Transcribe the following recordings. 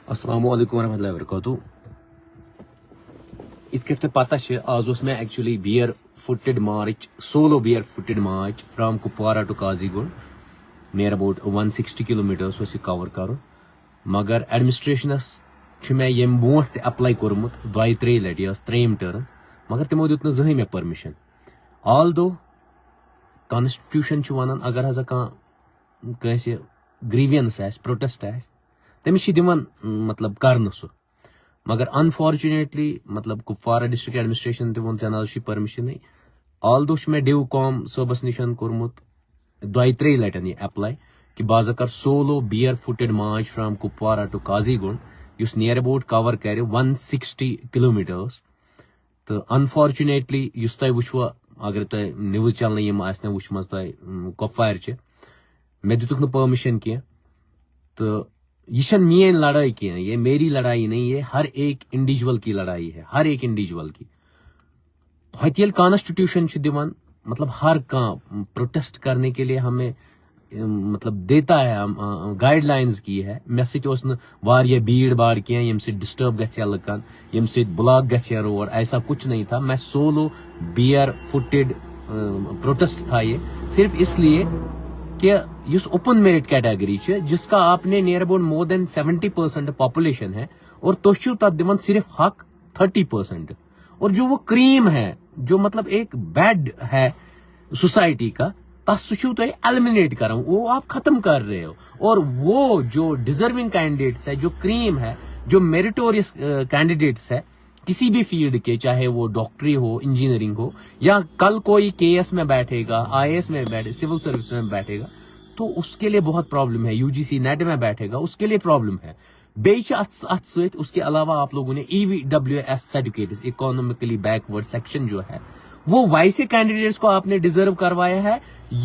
السلام علیکم ورحمۃ اللہ وبرکاتہ. ات کٹ پتہ آز میں actually bare footed march solo bare footed march from Kupwara to Qazigund near about 160 kilometres یہ کور کر مگر ایڈمنسٹریشنس میں یم برونٹ تہ اپلائی کورمت 2-3 لٹہ یہ تریم ٹرم مگر تمو دیت زہیں مے پرمشن. آل دو کانسٹیٹیوشن ونان اگر ہسا کانس گریوینس پروٹیسٹ تمس دِوان مطلب کرنے سہ مگر انفارچونیٹلی مطلب کپوارہ ڈسٹرکٹ ایڈمنسٹریشن تہ وون ژے نہ پرمشن. آل دو مے ڈیو کام صبس نشن کورمت 2-3 لٹن یہ اپلائی کہ بازا کر solo bare footed march from Kupwara to Qazigund اس نیر اباؤٹ کور کر 160 کلومیٹرس. تو انفارچونیٹلی اس تہ وچھو اگر تہ نیوز چینل یم آسن وچھمژ تہ کپوارِ چہ مے دتک نہ پرمشن کی. تو یہ مین لڑائی کی یہ میری لڑائی نہیں، یہ ہر ایک انڈیویجول کی لڑائی ہے، ہر ایک انڈیویجول کی. ہوتیل کانسٹیٹیوشن دیوان مطلب ہر کان پروٹیسٹ کرنے کے لیے ہمیں مطلب دیتا ہے گائیڈ لائنز کی ہے. مے ساریا بھیڑ باڑ کی یم سے ڈسٹرب گھیا لکن یم سے بلاک گھیا روڈ، ایسا کچھ نہیں تھا. میں سولو بیئر فٹڈ پروٹیسٹ تھا یہ صرف اس لیے کہ اس اوپن میرٹ کیٹیگری جس کا آپ نے near about more than 70% population ہے اور تھی تک دن صرف حق 30%. اور جو وہ کریم ہے جو مطلب ایک بیڈ ہے سوسائٹی کا تس سو تھی ایلیمنیٹ کر وہ آپ ختم کر رہے ہو. اور وہ جو ڈیزرونگ کینڈیڈیٹس ہے، جو کریم ہے، جو میریٹوریس کینڈیڈیٹس ہے کسی بھی فیلڈ کے، چاہے وہ ڈاکٹری ہو، انجینئرنگ ہو، یا کل کوئی KS میں بیٹھے گا، IAS میں بیٹھے، سول سروس میں بیٹھے گا تو اس کے لیے بہت پرابلم ہے. UGC نیٹ میں بیٹھے گا اس کے لیے پرابلم ہے. ات ست اس کے علاوہ آپ لوگوں نے EWS certificate economically backward section جو ہے وہ ویسے کینڈیڈیٹس کو آپ نے ڈیزرو کروایا ہے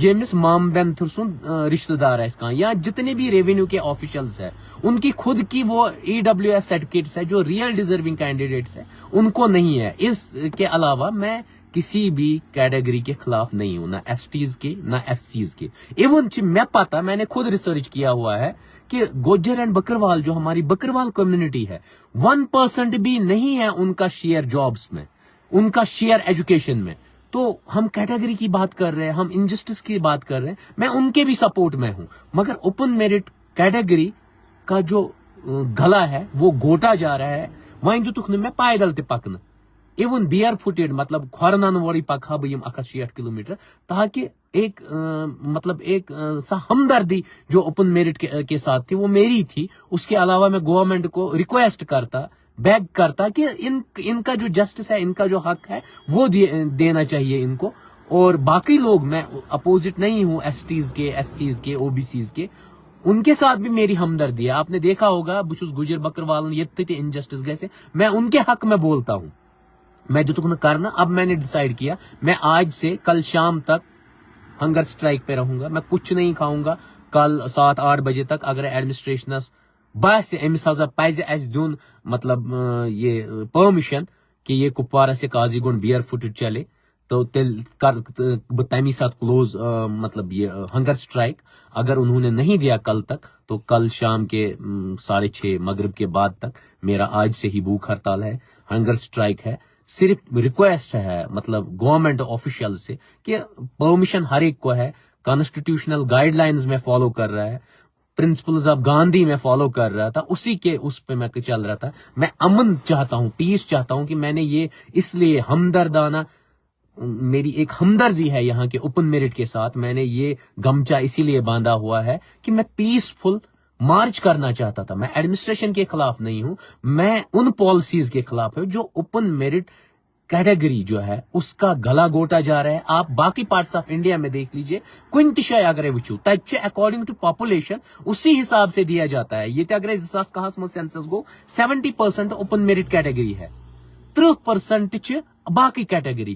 یمس مام بینتھر سن رشتہ دار یا جتنے بھی ریونیو کے آفیشلز ہیں ان کی خود کی وہ EWS سرٹیفکیٹس ہے جو ریئل ڈیزرونگ کینڈیڈیٹس ہیں ان کو نہیں ہے. اس کے علاوہ میں کسی بھی کیٹیگری کے خلاف نہیں ہوں، نہ STs کے نہ SCs کے. ایون میں پتا میں نے خود ریسرچ کیا ہوا ہے کہ گوجر اینڈ بکروال جو ہماری بکروال کمیونٹی ہے 1% بھی نہیں ہے ان کا شیئر جابس میں، ان کا شیئر ایجوکیشن میں. تو ہم کیٹیگری کی بات کر رہے ہیں، ہم انجسٹس کی بات کر رہے ہیں، میں ان کے بھی سپورٹ میں ہوں. مگر اوپن میرٹ کیٹیگری کا جو گلا ہے وہ گھوٹا جا رہا ہے. وہیں دتک میں پیدل تہ پکنا ایون بیئر فٹڈ مطلب کھورنان ووڑی پکا بہ 160 کلومیٹر تاکہ ایک مطلب ایک سا ہمدردی جو اوپن میرٹ کے ساتھ تھی وہ میری تھی. اس کے علاوہ میں گورنمنٹ کو ریکویسٹ کرتا، بیگ کرتا کہ ان کا جو جسٹس ہے، ان کا جو حق ہے وہ دینا چاہیے ان کو. اور باقی لوگ میں اپوزٹ نہیں ہوں STs کے، SCs کے، OBCs کے، ان کے ساتھ بھی میری ہمدردی ہے. آپ نے دیکھا ہوگا بچس گجر بکروالن یہ انجسٹس گھے میں ان کے حق میں بولتا ہوں. میں دتک نہ کرنا. اب میں نے ڈیسائیڈ کیا میں آج سے کل شام تک ہنگر سٹرائک پہ رہوں گا. میں کچھ نہیں کھاؤں گا کل 7-8 بجے تک. اگر ایڈمنسٹریشنس باس امس ہسا پزِ اس دن مطلب یہ پرمشن کہ یہ کپوارہ سے کازی گنڈ بیئر فٹڈ چلے تو تیل کر بہ تمی ساتھ کلوز مطلب یہ ہنگر سٹرائک. اگر انہوں نے نہیں دیا کل تک تو کل شام کے 6:30 مغرب کے بعد تک میرا آج سے ہی بھوک ہڑتال ہے، ہنگر سٹرائک ہے. صرف ریکویسٹ ہے مطلب گورنمنٹ آفیشیل سے کہ پرمیشن ہر ایک کو ہے، کانسٹیٹیوشنل گائیڈ لائنز میں فالو کر رہا ہے، پرنسپلز آف گاندھی میں فالو کر رہا تھا، اسی کے اس پہ میں چل رہا تھا. میں امن چاہتا ہوں، پیس چاہتا ہوں کہ میں نے یہ اس لیے ہمدردانہ میری ایک ہمدردی ہے یہاں کے اوپن میرٹ کے ساتھ. میں نے یہ گمچا اسی لیے باندھا ہوا ہے کہ میں پیسفل مارچ کرنا چاہتا تھا. میں ایڈمنسٹریشن کے خلاف نہیں ہوں، میں ان پالیسیز کے خلاف ہوں جو اوپن میرٹ کیٹیگری جو ہے اس کا گلا گوٹا جا رہا ہے. آپ باقی پارٹس آف انڈیا میں دیکھ لیجئے کن تہ شے اگر وچھو تتہ اکارڈنگ ٹو پاپولیشن اسی حساب سے دیا جاتا ہے. یہ اگر 2010 میں سینسس گو 70% اوپن میرٹ کیٹیگری ہے، 30% باقی کیٹیگری.